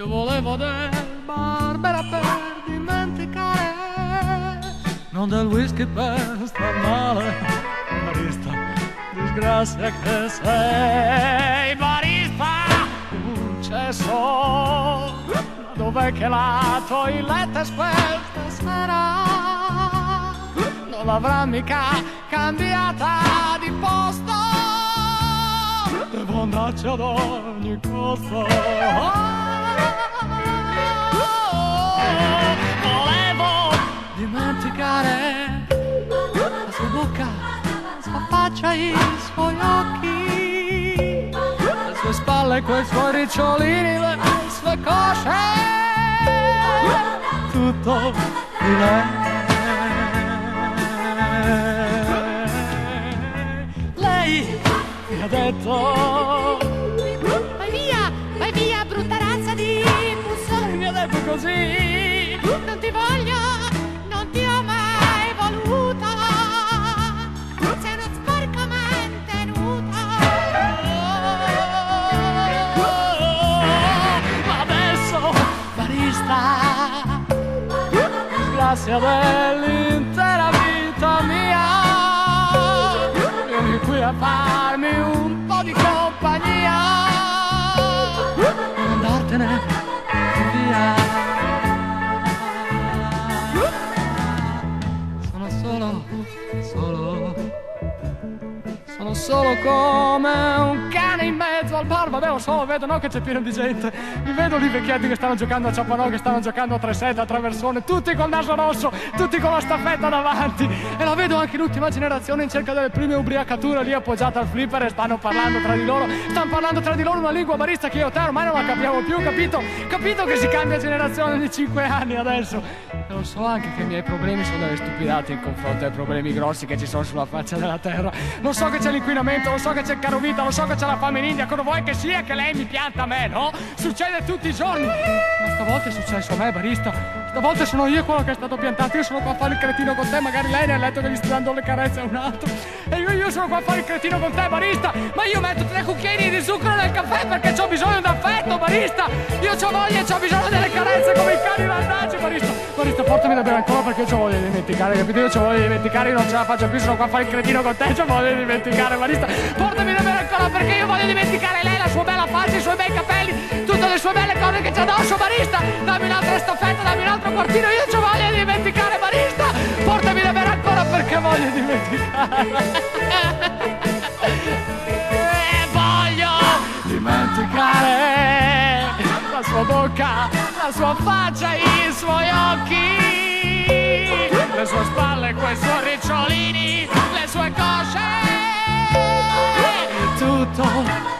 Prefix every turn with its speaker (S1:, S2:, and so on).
S1: Io volevo del Barbera per dimenticare, non del whisky per star male. Barista, disgrazia che sei. Barista, un cesso, dov'è che la toilette questa sera? Non l'avrà mica cambiata di posto, devo andarci ad ogni costo. Volevo dimenticare la sua bocca, la sua faccia, i suoi occhi, le sue spalle, quei suoi ricciolini, le sue cosce, tutto di lei. Lei mi ha detto: vai via, brutta razza di musso. Mi ha detto così: non ti voglio, non ti ho mai voluto, sei uno sporco mantenuto. Ma adesso, barista, disgrazia dell'intera vita mia, vieni qui a farmi un po' di compagnia e andartene via. Sono solo come un cane in mezzo al bar. Vabbè, lo so, vedo, no, che c'è pieno di gente. Mi vedo lì vecchietti che stanno giocando a ciapanò, che stanno giocando a 3-7, a traversone, tutti col naso rosso, tutti con la staffetta davanti. E la vedo anche l'ultima generazione in cerca delle prime ubriacature lì appoggiata al flipper, e stanno parlando tra di loro. Stanno parlando tra di loro una lingua, barista, che io e te ormai non la capiamo più, capito? Capito che si cambia generazione ogni 5 anni adesso. E lo so anche che i miei problemi sono delle stupidate in confronto ai problemi grossi che ci sono sulla faccia della terra. Lo so che c'è l'inquinamento, lo so che c'è il caro vita, lo so che c'è la fame in India. Cosa vuoi che sia che lei mi pianta a me, no? Succede tutti i giorni. Ma stavolta è successo a me, barista. Stavolta sono io quello che è stato piantato. Io sono qua a fare il cretino con te. Magari lei nel letto che gli sta dando le carezze a un altro. E io sono qua a fare il cretino con te, barista. Ma io metto 3 cucchiaini di zucchero nel caffè perché c'ho bisogno d'affetto, barista. Io c'ho voglia e c'ho bisogno delle carezze come i cani randaggi, barista. Barista, portami da bere ancora perché io c'ho voglia di dimenticare, capito? Io c'ho voglia di dimenticare, io non ce la faccio più, sono qua a fare il cretino con te, c'ho voglia di dimenticare, barista. Portami da bere ancora perché io voglio dimenticare lei, la sua bella faccia, i suoi bei capelli, tutte le sue belle cose che c'ha addosso, barista. Dammi un'altra staffetta, dammi un altro quartino, io c'ho voglia di dimenticare, barista. Portami da bere ancora perché voglio dimenticare. Voglio dimenticare la sua bocca, la sua faccia, i suoi occhi, le sue spalle, quei suoi ricciolini, le sue cosce, tutto